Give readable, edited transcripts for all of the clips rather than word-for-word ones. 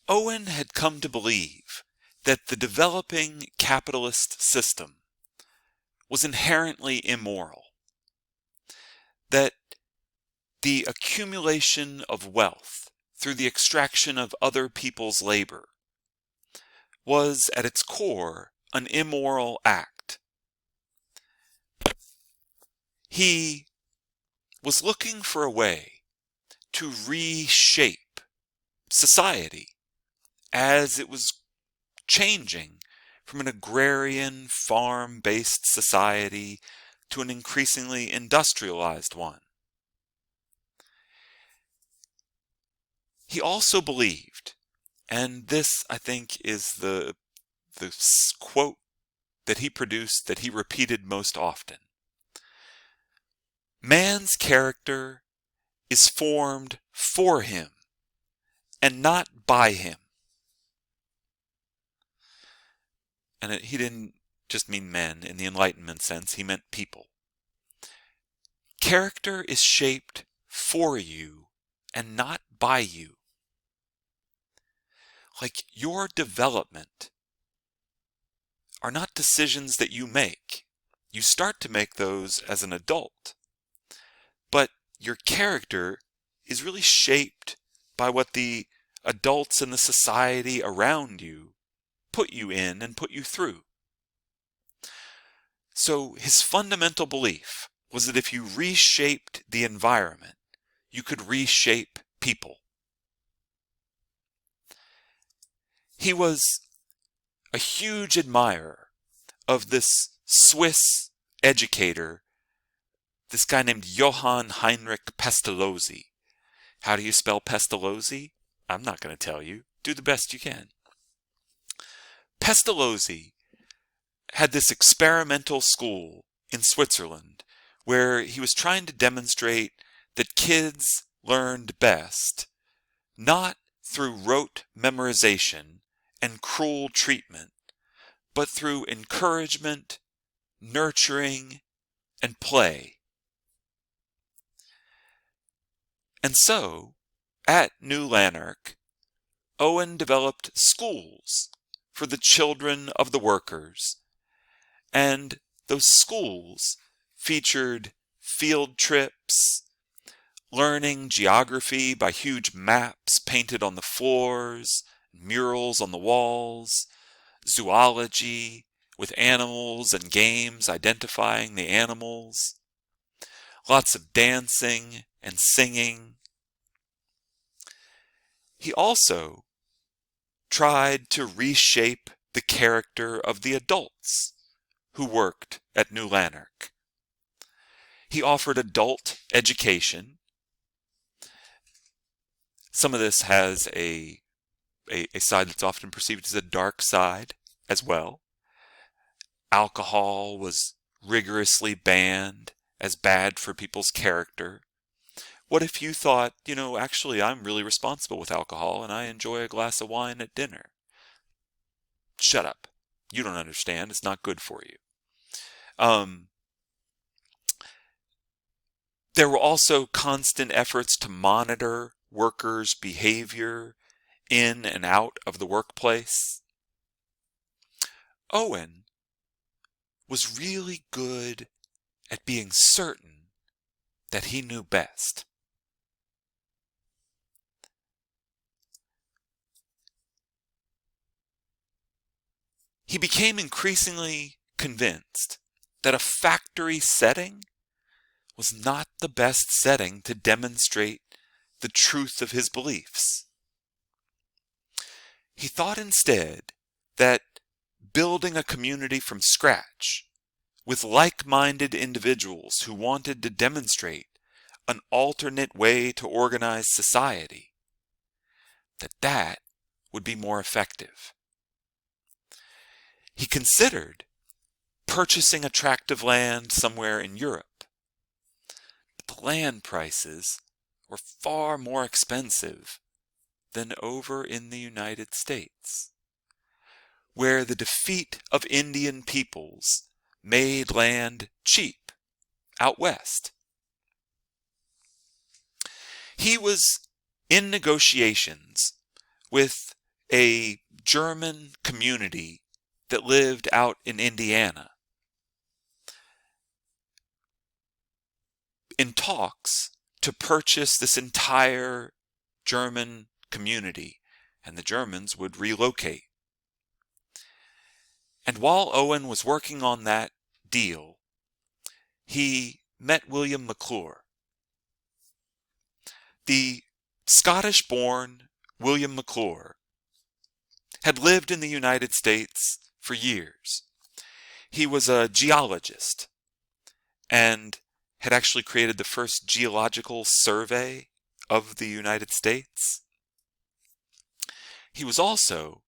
Owen had come to believe that the developing capitalist system was inherently immoral, that the accumulation of wealth through the extraction of other people's labor was at its core an immoral act. He was looking for a way to reshape society as it was changing from an agrarian, farm-based society to an increasingly industrialized one. He also believed, and this I think is the quote that he produced that he repeated most often: man's character is formed for him and not by him. And he didn't just mean men in the Enlightenment sense, he meant people. Character is shaped for you and not by you. Like your development are not decisions that you make. You start to make those as an adult. But your character is really shaped by what the adults in the society around you put you in and put you through. So his fundamental belief was that if you reshaped the environment, you could reshape people. He was a huge admirer of this Swiss educator, this guy named Johann Heinrich Pestalozzi. How do you spell Pestalozzi? I'm not going to tell you. Do the best you can. Pestalozzi had this experimental school in Switzerland where he was trying to demonstrate that kids learned best not through rote memorization and cruel treatment, but through encouragement, nurturing, and play. And so, at New Lanark, Owen developed schools for the children of the workers, and those schools featured field trips, learning geography by huge maps painted on the floors, murals on the walls, zoology with animals and games identifying the animals, lots of dancing and singing. He also tried to reshape the character of the adults who worked at New Lanark. He offered adult education. Some of this has a side that's often perceived as a dark side as well. Alcohol was rigorously banned as bad for people's character. What if you thought, actually I'm really responsible with alcohol and I enjoy a glass of wine at dinner? Shut up. You don't understand. It's not good for you. There were also constant efforts to monitor workers' behavior in and out of the workplace. Owen was really good at being certain that he knew best. He became increasingly convinced that a factory setting was not the best setting to demonstrate the truth of his beliefs. He thought instead that building a community from scratch with like-minded individuals who wanted to demonstrate an alternate way to organize society, that would be more effective. He considered purchasing a tract of land somewhere in Europe, but the land prices were far more expensive than over in the United States, where the defeat of Indian peoples made land cheap out west. He was in negotiations with a German community that lived out in Indiana in talks to purchase this entire German community, and the Germans would relocate. And while Owen was working on that deal, he met William McClure. The Scottish-born William McClure had lived in the United States for years. He was a geologist and had actually created the first geological survey of the United States. He was also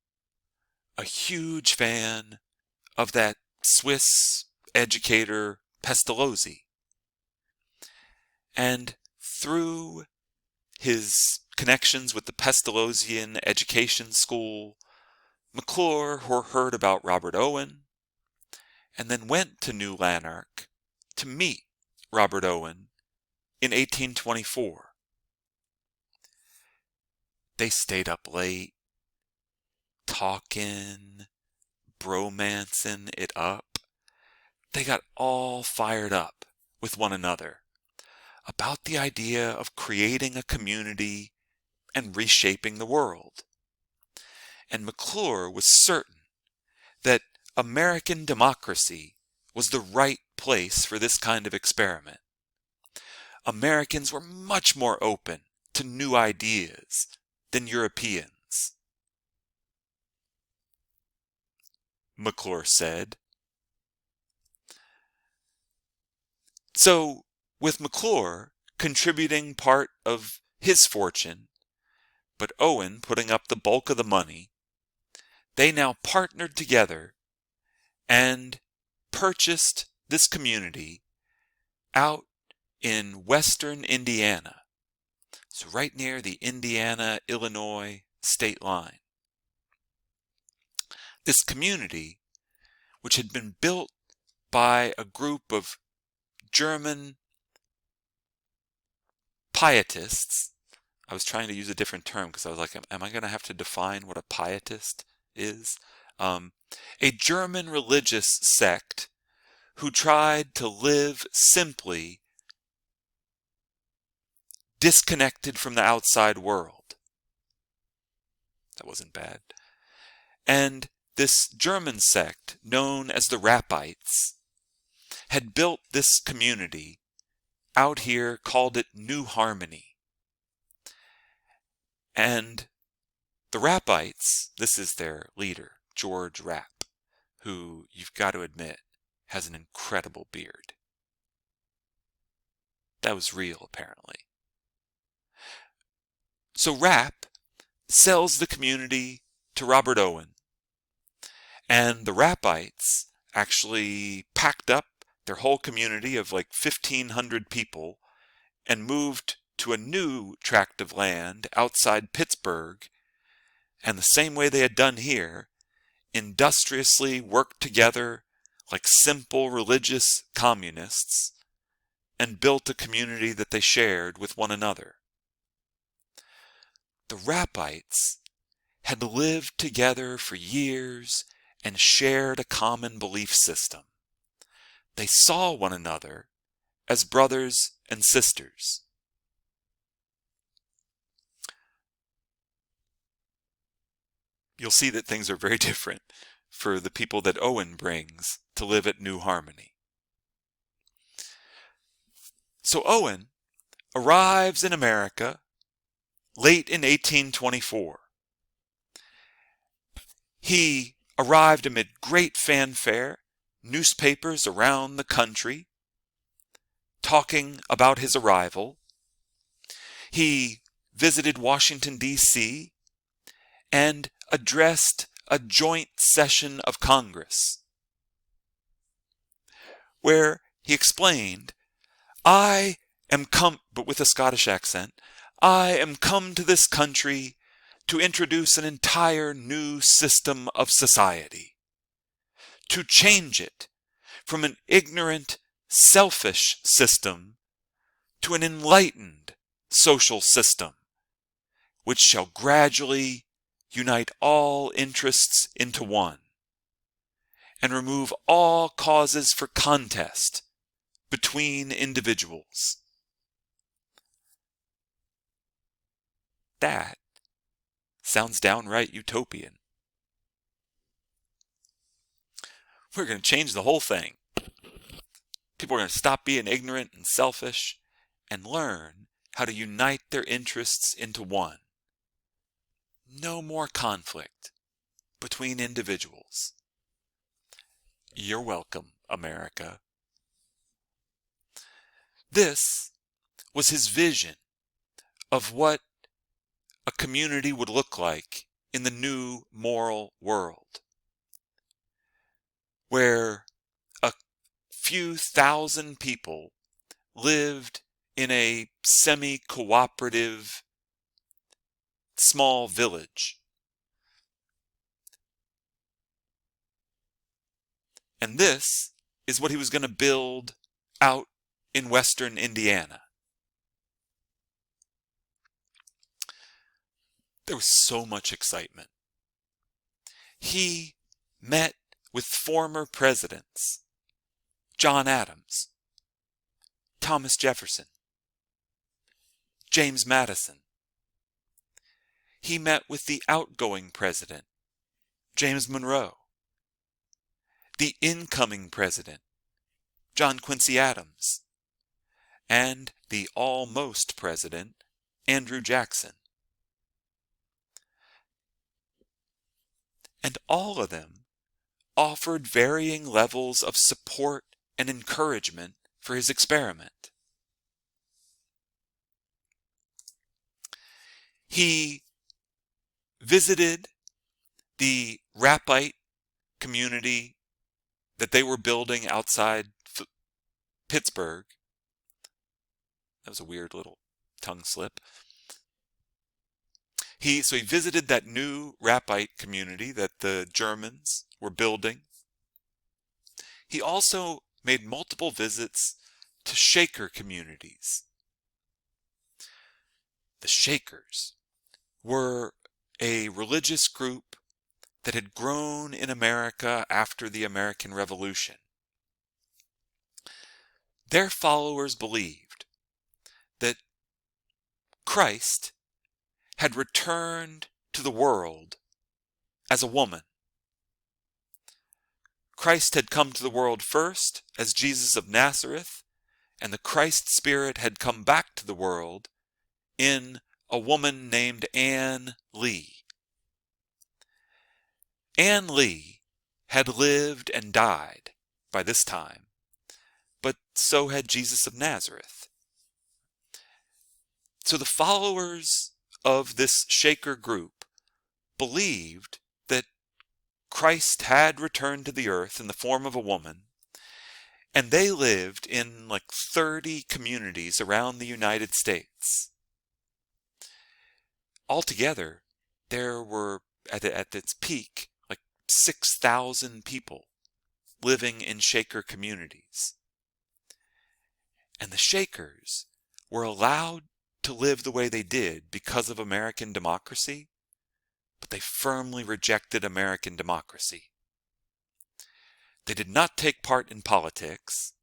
a huge fan of that Swiss educator Pestalozzi. And through his connections with the Pestalozzian education school, McClure heard about Robert Owen and then went to New Lanark to meet Robert Owen in 1824. They stayed up late, talking, bromancing it up. They got all fired up with one another about the idea of creating a community and reshaping the world. And McClure was certain that American democracy was the right place for this kind of experiment. Americans were much more open to new ideas than Europeans. McClure said. So, with McClure contributing part of his fortune, but Owen putting up the bulk of the money, they now partnered together and purchased this community out in western Indiana, so right near the Indiana-Illinois state line. This community, which had been built by a group of German pietists. I was trying to use a different term because I was like, am I going to have to define what a pietist is? A German religious sect who tried to live simply, disconnected from the outside world. That wasn't bad. And this German sect, known as the Rappites, had built this community out here, called it New Harmony. And the Rappites, this is their leader, George Rapp, who you've got to admit has an incredible beard. That was real, apparently. So Rapp sells the community to Robert Owen, and the Rappites actually packed up their whole community of like 1,500 people and moved to a new tract of land outside Pittsburgh, and the same way they had done here, industriously worked together like simple religious communists and built a community that they shared with one another. The Rappites had lived together for years and shared a common belief system. They saw one another as brothers and sisters. You'll see that things are very different for the people that Owen brings to live at New Harmony. So Owen arrives in America late in 1824. He arrived amid great fanfare, newspapers around the country talking about his arrival. He visited Washington, D.C., and addressed a joint session of Congress, where he explained, I am come, but with a Scottish accent, I am come to this country to introduce an entire new system of society, to change it from an ignorant, selfish system to an enlightened social system, which shall gradually unite all interests into one, and remove all causes for contest between individuals. That sounds downright utopian. We're going to change the whole thing. People are going to stop being ignorant and selfish and learn how to unite their interests into one. No more conflict between individuals. You're welcome, America. This was his vision of what a community would look like in the new moral world, where a few thousand people lived in a semi-cooperative small village. And this is what he was going to build out in western Indiana. There was so much excitement. He met with former presidents, John Adams, Thomas Jefferson, James Madison. He met with the outgoing president, James Monroe, the incoming president, John Quincy Adams, and the almost president, Andrew Jackson. And all of them offered varying levels of support and encouragement for his experiment. He visited the Rappite community that they were building outside Pittsburgh. That was a weird little tongue slip. So he visited that new Rappite community that the Germans were building. He also made multiple visits to Shaker communities. The Shakers were a religious group that had grown in America after the American Revolution. Their followers believed that Christ had returned to the world as a woman. Christ had come to the world first as Jesus of Nazareth, and the Christ spirit had come back to the world in a woman named Anne Lee. Anne Lee had lived and died by this time, but so had Jesus of Nazareth. So the followers of this Shaker group believed that Christ had returned to the earth in the form of a woman, and they lived in like 30 communities around the United States. Altogether, there were, at its peak, like 6,000 people living in Shaker communities. And the Shakers were allowed to live the way they did because of American democracy, but they firmly rejected American democracy. They did not take part in politics.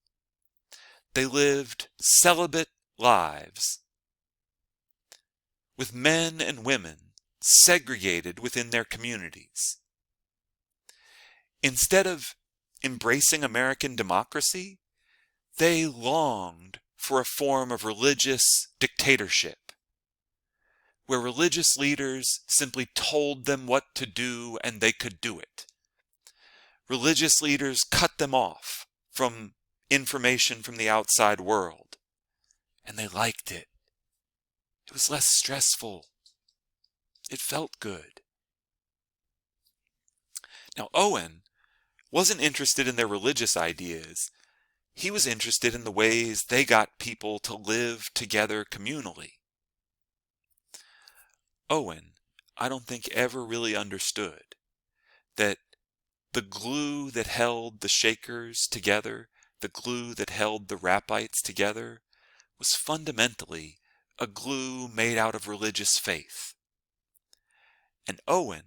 They lived celibate lives with men and women segregated within their communities. Instead of embracing American democracy, they longed for a form of religious dictatorship, where religious leaders simply told them what to do and they could do it. Religious leaders cut them off from information from the outside world, and they liked it. It was less stressful. It felt good. Now, Owen wasn't interested in their religious ideas. He was interested in the ways they got people to live together communally. Owen, I don't think, ever really understood that the glue that held the Shakers together, the glue that held the Rappites together, was fundamentally a glue made out of religious faith. and Owen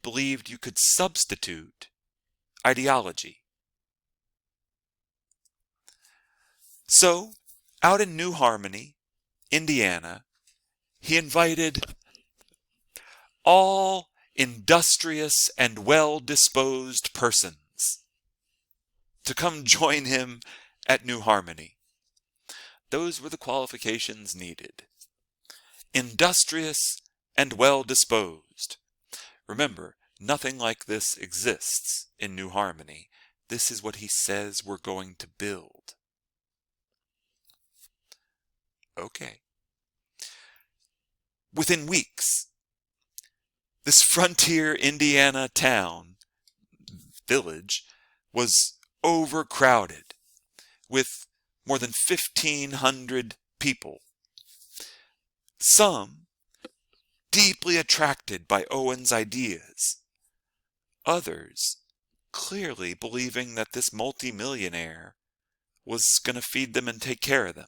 believed you could substitute ideology. So, out in New Harmony, Indiana, he invited all industrious and well-disposed persons to come join him at New Harmony. Those were the qualifications needed. Industrious and well-disposed. Remember, nothing like this exists in New Harmony. This is what he says we're going to build. Okay. Within weeks, this frontier Indiana town, village, was overcrowded with more than 1,500 people. Some deeply attracted by Owen's ideas. Others clearly believing that this multimillionaire was going to feed them and take care of them.